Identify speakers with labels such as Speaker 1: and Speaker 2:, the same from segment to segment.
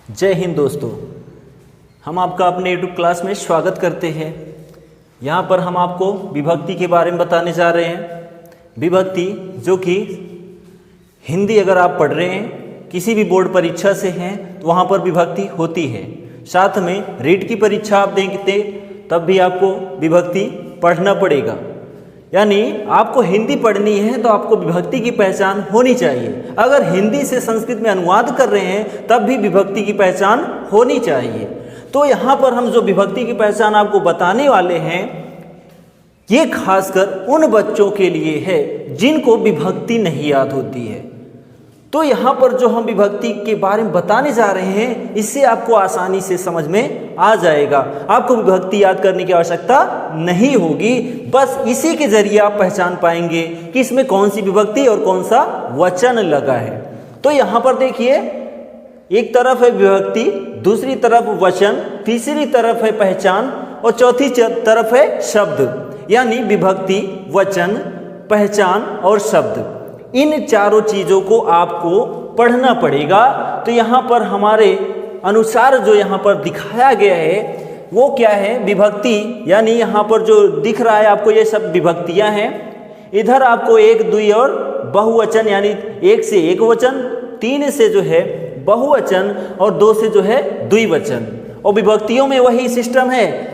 Speaker 1: जय हिंद दोस्तों, हम आपका अपने यूट्यूब क्लास में स्वागत करते हैं। यहाँ पर हम आपको विभक्ति के बारे में बताने जा रहे हैं। विभक्ति जो कि हिंदी अगर आप पढ़ रहे हैं, किसी भी बोर्ड परीक्षा से हैं तो वहाँ पर विभक्ति होती है। साथ में रीट की परीक्षा आप देंगे तब भी आपको विभक्ति पढ़ना पड़ेगा। यानी आपको हिंदी पढ़नी है तो आपको विभक्ति की पहचान होनी चाहिए। अगर हिंदी से संस्कृत में अनुवाद कर रहे हैं तब भी विभक्ति की पहचान होनी चाहिए। तो यहाँ पर हम जो विभक्ति की पहचान आपको बताने वाले हैं, ये खासकर उन बच्चों के लिए है जिनको विभक्ति नहीं याद होती है। तो यहाँ पर जो हम विभक्ति के बारे में बताने जा रहे हैं, इससे आपको आसानी से समझ में आ जाएगा। आपको विभक्ति याद करने की आवश्यकता नहीं होगी। बस इसी के जरिए आप पहचान पाएंगे कि इसमें कौन सी विभक्ति और कौन सा वचन लगा है। तो यहाँ पर देखिए, एक तरफ है विभक्ति, दूसरी तरफ वचन, तीसरी तरफ है पहचान और चौथी तरफ है शब्द। यानी विभक्ति, वचन, पहचान और शब्द, इन चारों चीज़ों को आपको पढ़ना पड़ेगा। तो यहाँ पर हमारे अनुसार जो यहाँ पर दिखाया गया है वो क्या है, विभक्ति। यानी यहाँ पर जो दिख रहा है आपको, ये सब विभक्तियाँ हैं। इधर आपको एक, दुई और बहुवचन, यानी एक से एक वचन, तीन से जो है बहुवचन और दो से जो है द्विवचन। और विभक्तियों में वही सिस्टम है,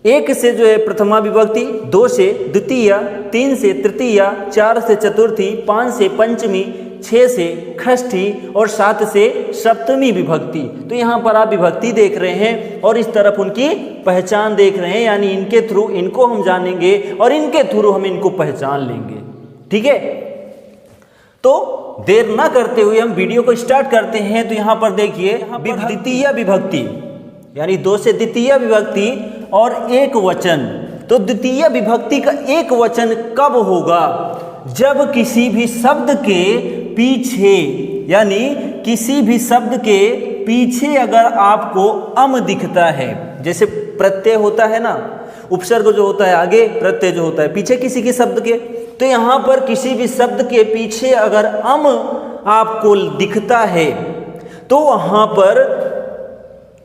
Speaker 1: एक से जो है प्रथमा विभक्ति, दो से द्वितीय, तीन से तृतीय, चार से चतुर्थी, पाँच से पंचमी, छः से षष्ठी और सात से सप्तमी विभक्ति। तो यहाँ पर आप विभक्ति देख रहे हैं और इस तरफ उनकी पहचान देख रहे हैं। यानी इनके थ्रू इनको हम जानेंगे और इनके थ्रू हम इनको पहचान लेंगे। ठीक है, तो देर ना करते हुए हम वीडियो को स्टार्ट करते हैं। तो यहाँ पर देखिए, द्वितीय विभक्ति यानी दो से द्वितीय विभक्ति और एक वचन। तो द्वितीय विभक्ति का एक वचन कब होगा? जब किसी भी शब्द के पीछे, यानी किसी भी शब्द के पीछे अगर आपको अम दिखता है, जैसे प्रत्यय होता है ना, उपसर्ग जो होता है आगे, प्रत्यय जो होता है पीछे किसी के शब्द के। तो यहाँ पर किसी भी शब्द के पीछे अगर अम आपको दिखता है तो वहाँ पर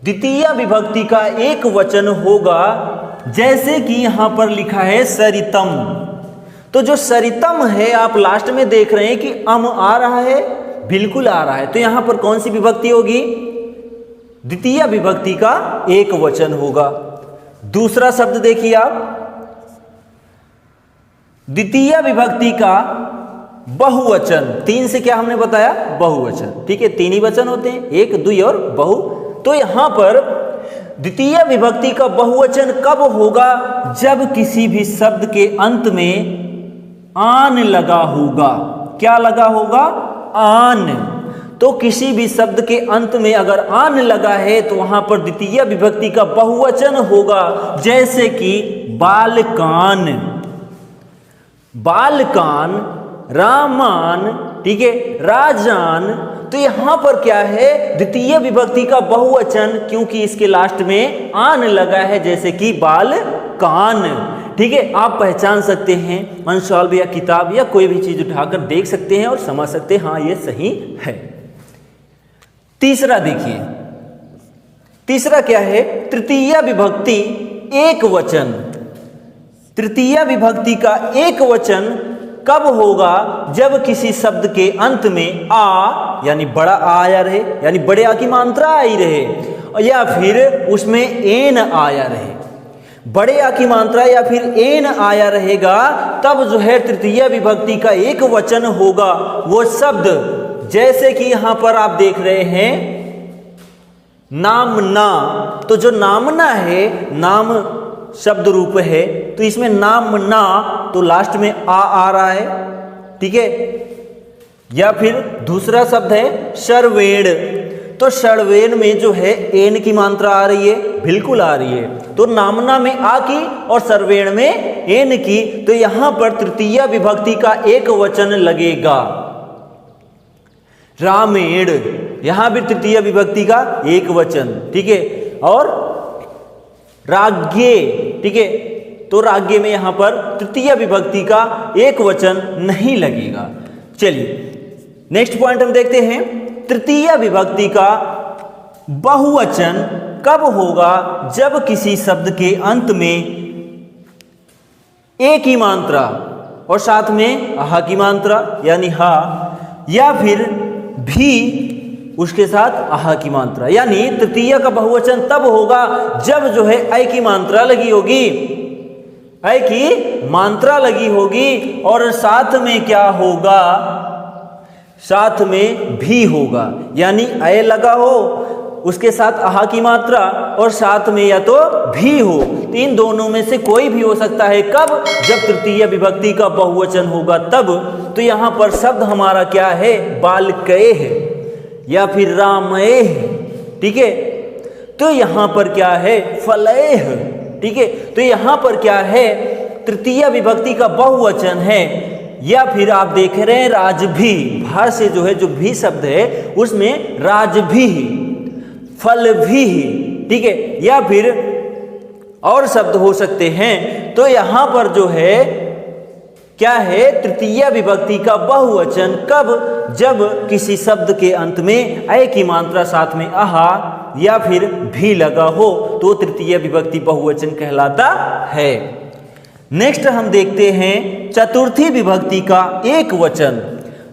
Speaker 1: द्वितीय विभक्ति का एक वचन होगा। जैसे कि यहाँ पर लिखा है सरितम। तो जो सरितम है, आप लास्ट में देख रहे हैं कि अम आ रहा है, बिल्कुल आ रहा है। तो यहाँ पर कौन सी विभक्ति होगी? द्वितीय विभक्ति का एक वचन होगा। दूसरा शब्द देखिए आप, द्वितीय विभक्ति का बहुवचन। तीन से क्या हमने बताया? बहुवचन। ठीक है, तीन ही वचन होते हैं, एक, दुई और बहु। तो यहाँ पर द्वितीय विभक्ति का बहुवचन कब होगा? जब किसी भी शब्द के अंत में आन लगा होगा। क्या लगा होगा? आन। तो किसी भी शब्द के अंत में अगर आन लगा है तो वहां पर द्वितीय विभक्ति का बहुवचन होगा। जैसे कि बालकान, बालकान, रामान, ठीक है, राजान। तो यहां पर क्या है? द्वितीय विभक्ति का बहुवचन, क्योंकि इसके लास्ट में आन लगा है, जैसे कि बालकान। ठीक है, आप पहचान सकते हैं, अनसॉल्व या किताब या कोई भी चीज उठाकर देख सकते हैं और समझ सकते हैं, हाँ ये सही है। तीसरा देखिए, तीसरा क्या है? तृतीय विभक्ति एक वचन। तृतीय विभक्ति का एक वचन कब होगा? जब किसी शब्द के अंत में आ, यानी बड़ा आ आया रहे, यानी बड़े आ की मात्रा आई रहे, या फिर उसमें एन आया रहे। बड़े आ की मात्रा या फिर एन आया रहेगा, तब जो है तृतीय विभक्ति का एक वचन होगा। वो शब्द जैसे कि यहां पर आप देख रहे हैं नामना। तो जो नामना है, नाम शब्द रूप है, तो इसमें नामना, तो लास्ट में आ रहा है। ठीक है, या फिर दूसरा शब्द है शर्वेण। तो शर्वेण में जो है एन की मात्रा आ रही है, बिल्कुल आ रही है। तो नामना में आ की और सर्वेण में एन की। तो यहां पर तृतीय विभक्ति का एक वचन लगेगा। रामेण, यहां भी तृतीय विभक्ति का एक वचन। ठीक है, और राज्ञे, ठीक है, तो राज्ञे में यहां पर तृतीय विभक्ति का एक वचन नहीं लगेगा। चलिए नेक्स्ट पॉइंट हम देखते हैं, तृतीय विभक्ति का बहुवचन कब होगा? जब किसी शब्द के अंत में एक ही मात्रा और साथ में हा की मात्रा यानी हा, या फिर भी उसके साथ आहा की मात्रा, यानी तृतीय का बहुवचन तब होगा जब जो है ऐ की मात्रा लगी होगी, ऐ की मात्रा लगी होगी और साथ में क्या होगा? साथ में भी होगा, यानी ऐ लगा हो उसके साथ आहा की मात्रा और साथ में या तो भी हो, तो इन दोनों में से कोई भी हो सकता है। कब? जब तृतीय विभक्ति का बहुवचन होगा तब। तो यहाँ पर शब्द हमारा क्या है? बालकैः या फिर रामैः, ठीक है। तो यहाँ पर क्या है? फलैः, ठीक है। तो यहाँ पर क्या है? तृतीय विभक्ति का बहुवचन है। या फिर आप देख रहे हैं राजभी, भा से जो है जो भी शब्द है उसमें राजभी, फल भी, ठीक है। या फिर और शब्द हो सकते हैं। तो यहाँ पर जो है क्या है? तृतीय विभक्ति का बहुवचन कब? जब किसी शब्द के अंत में ऐ की मात्रा साथ में आहा या फिर भी लगा हो तो तृतीय विभक्ति बहुवचन कहलाता है। नेक्स्ट हम देखते हैं चतुर्थी विभक्ति का एक वचन।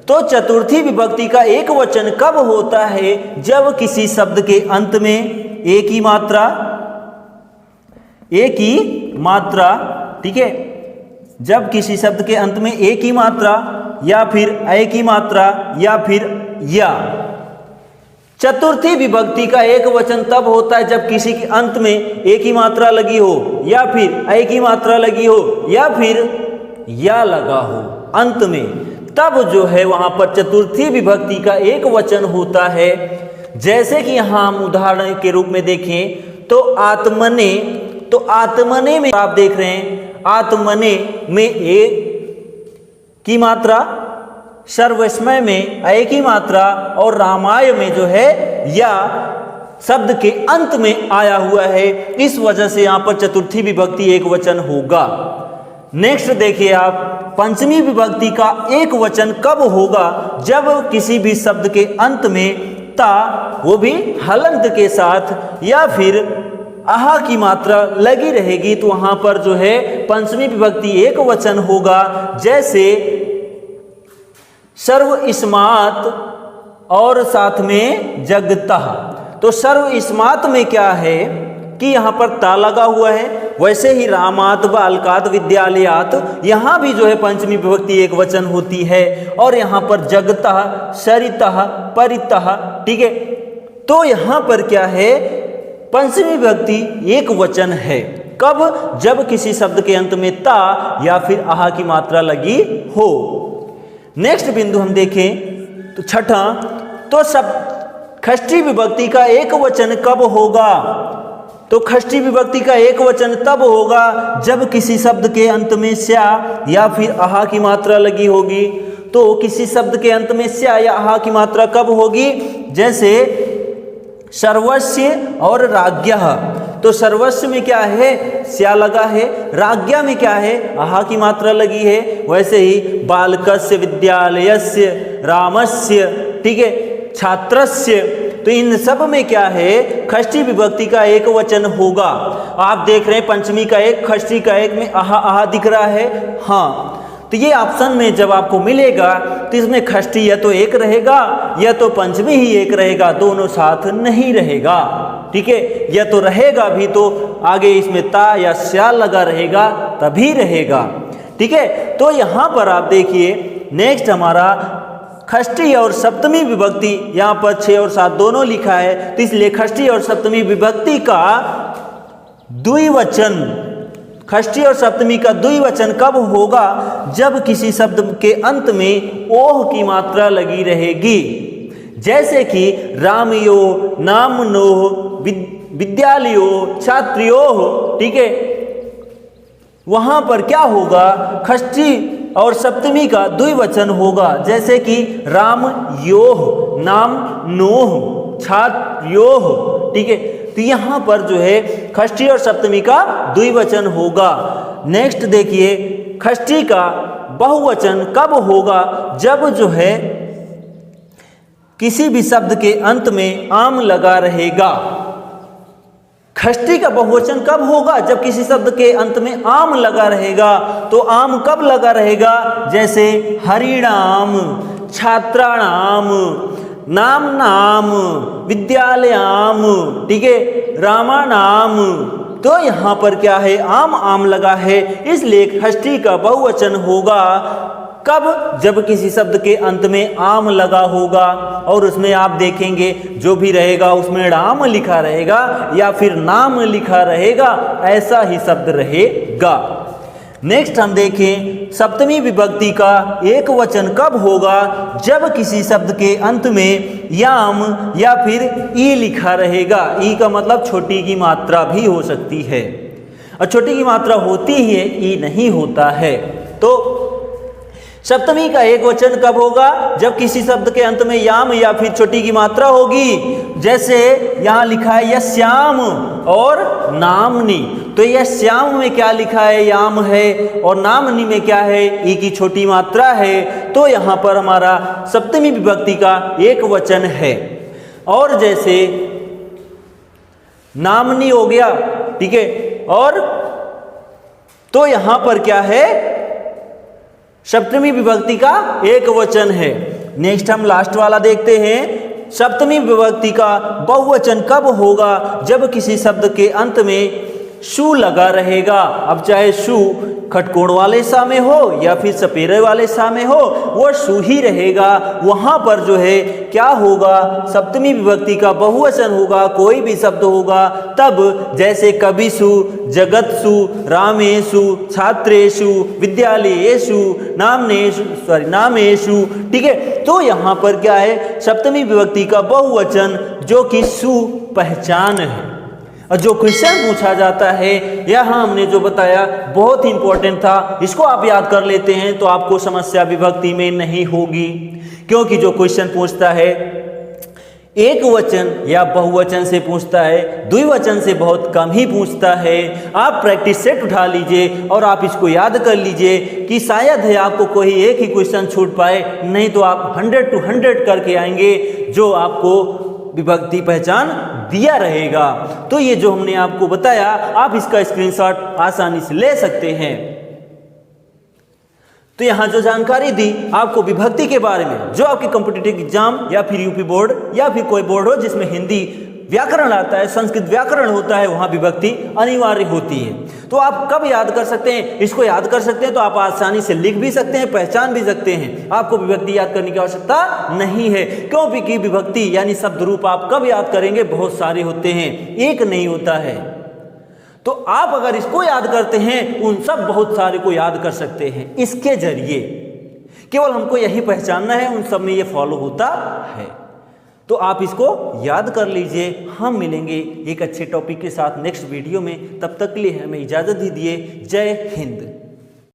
Speaker 1: तो चतुर्थी विभक्ति का एक वचन कब होता है? जब किसी शब्द के अंत में एक ही मात्रा, ठीक है, जब किसी शब्द के अंत में एक ही मात्रा या फिर ऐ की मात्रा या फिर या। चतुर्थी विभक्ति का एक वचन तब होता है जब किसी के अंत में एक ही मात्रा लगी हो या फिर ऐ की मात्रा लगी हो या फिर या लगा हो अंत में, तब जो है वहां पर चतुर्थी विभक्ति का एक वचन होता है। जैसे कि यहां हम उदाहरण के रूप में देखें तो आत्मने, तो आत्मने में आप देख रहे हैं आत्मने में एक की मात्रा, सर्वस्मय में ऐ की मात्रा और रामाय में जो है या शब्द के अंत में आया हुआ है। इस वजह से यहां पर चतुर्थी विभक्ति एक वचन होगा। नेक्स्ट देखिए आप, पंचमी विभक्ति का एक वचन कब होगा? जब किसी भी शब्द के अंत में ता, वो भी हलंत के साथ या फिर आहा की मात्रा लगी रहेगी, तो वहां पर जो है पंचमी विभक्ति एक वचन होगा। जैसे सर्व इस्मात और साथ में जगतः। तो सर्व इस्मात में क्या है कि यहाँ पर ता लगा हुआ है, वैसे ही रामात, बालकात, विद्यालयात, यहाँ भी जो है पंचमी विभक्ति एक वचन होती है। और यहाँ पर जगतः, सरितः, परितः, ठीक है। तो यहाँ पर क्या है? पंचमी विभक्ति एक वचन है। कब? जब किसी शब्द के अंत में ता या फिर आहा की मात्रा लगी हो। नेक्स्ट बिंदु हम देखें तो छठा, तो सब षष्ठी विभक्ति का एक वचन कब होगा? तो षष्ठी विभक्ति का एक वचन तब होगा जब किसी शब्द के अंत में स्या या फिर आहा की मात्रा लगी होगी। तो किसी शब्द के अंत में स्या या आहा की मात्रा कब होगी? जैसे सर्वस्य और राज्ञः। तो सर्वस्य में क्या है? स्या लगा है। राज्ञा में क्या है? आहा की मात्रा लगी है। वैसे ही बालकस्य, विद्यालयस्य, रामस्य, ठीक है, छात्रस्य, तो इन सब में क्या है? षष्ठी विभक्ति का एक वचन होगा। आप देख रहे हैं पंचमी का एक, षष्ठी का एक में आहा आहा दिख रहा है। हाँ, तो ये ऑप्शन में जब आपको मिलेगा तो इसमें षष्ठी या तो एक रहेगा या तो पंचमी ही एक रहेगा, दोनों साथ नहीं रहेगा, ठीक है। या तो रहेगा भी तो आगे इसमें ता या स्या लगा रहेगा तभी रहेगा, ठीक है। तो यहाँ पर आप देखिए नेक्स्ट हमारा षष्ठी और सप्तमी विभक्ति, यहाँ पर 6 और 7 दोनों लिखा है, तो इसलिए षष्ठी और सप्तमी विभक्ति का द्विवचन, षष्ठी और सप्तमी का द्विवचन कब होगा? जब किसी शब्द के अंत में ओह की मात्रा लगी रहेगी। जैसे कि रामयो, नामनोः, विद्यालयो, छात्र्योः, ठीक है। वहां पर क्या होगा? षष्ठी और सप्तमी का द्विवचन होगा। जैसे कि राम योः, नाम नोः, छात्र्योः, ठीक है। तो यहाँ पर जो है षष्ठी और सप्तमी का द्विवचन होगा। नेक्स्ट देखिए, षष्ठी का बहुवचन कब होगा? जब जो है किसी भी शब्द के अंत में आम लगा रहेगा। षष्ठी का बहुवचन कब होगा? जब किसी शब्द के अंत में आम लगा रहेगा। तो आम कब लगा रहेगा? जैसे हरिणाम, छात्राणाम, नाम नाम, विद्यालयाम, ठीक है, रामानाम। तो यहाँ पर क्या है? आम आम लगा है, इसलिए षष्ठी का बहुवचन होगा कब? जब किसी शब्द के अंत में आम लगा होगा और उसमें आप देखेंगे जो भी रहेगा उसमें राम लिखा रहेगा या फिर नाम लिखा रहेगा, ऐसा ही शब्द रहेगा। नेक्स्ट हम देखें सप्तमी विभक्ति का एक वचन कब होगा? जब किसी शब्द के अंत में याम या फिर ई लिखा रहेगा। ई का मतलब छोटी की मात्रा भी हो सकती है, और छोटी की मात्रा होती ही है, ई नहीं होता है। तो सप्तमी का एक वचन कब होगा? जब किसी शब्द के अंत में याम या फिर छोटी की मात्रा होगी। जैसे यहाँ लिखा है यस्याम और नामनी। तो यस्याम में क्या लिखा है? याम है, और नामनी में क्या है? ई की छोटी मात्रा है। तो यहाँ पर हमारा सप्तमी विभक्ति का एक वचन है। और जैसे नामनी हो गया, ठीक है, और तो यहाँ पर क्या है? सप्तमी विभक्ति का एक वचन है। नेक्स्ट हम लास्ट वाला देखते हैं। सप्तमी विभक्ति का बहुवचन कब होगा? जब किसी शब्द के अंत में शु लगा रहेगा। अब चाहे शु खटकोण वाले सा में हो या फिर सपेरे वाले सा में हो, वो शु ही रहेगा। वहाँ पर जो है क्या होगा? सप्तमी विभक्ति का बहुवचन होगा, कोई भी शब्द होगा तब, जैसे कविषु, जगत्सु, रामेषु, छात्रेषु, विद्यालयेषु, नामेषु, ठीक है। तो यहाँ पर क्या है? सप्तमी विभक्ति का बहुवचन जो कि शु पहचान है। और जो क्वेश्चन पूछा जाता है, यहाँ हमने जो बताया बहुत ही इंपॉर्टेंट था, इसको आप याद कर लेते हैं तो आपको समस्या विभक्ति में नहीं होगी। क्योंकि जो क्वेश्चन पूछता है एक वचन या बहुवचन से पूछता है, द्विवचन से बहुत कम ही पूछता है। आप प्रैक्टिस सेट उठा लीजिए और आप इसको याद कर लीजिए कि शायद है आपको कोई एक ही क्वेश्चन छूट पाए, नहीं तो आप 100 to 100 करके आएंगे जो आपको विभक्ति पहचान दिया रहेगा। तो ये जो हमने आपको बताया, आप इसका स्क्रीनशॉट आसानी से ले सकते हैं। तो यहाँ जो जानकारी दी आपको विभक्ति के बारे में, जो आपके कॉम्पिटिटिव एग्जाम या फिर यूपी बोर्ड या फिर कोई बोर्ड हो जिसमें हिंदी व्याकरण आता है, संस्कृत व्याकरण होता है, वहाँ विभक्ति अनिवार्य होती है। तो आप कब याद कर सकते हैं? इसको याद कर सकते हैं तो आप आसानी से लिख भी सकते हैं, पहचान भी सकते हैं। आपको विभक्ति याद करने की आवश्यकता नहीं है, क्योंकि विभक्ति यानी शब्द रूप आप कब याद करेंगे? बहुत सारे होते हैं, एक नहीं होता है। तो आप अगर इसको याद करते हैं, उन सब बहुत सारे को याद कर सकते हैं। इसके जरिए केवल हमको यही पहचानना है, उन सब में ये फॉलो होता है। तो आप इसको याद कर लीजिए। हम मिलेंगे एक अच्छे टॉपिक के साथ नेक्स्ट वीडियो में। तब तक के लिए हमें इजाज़त दीजिए। जय हिंद।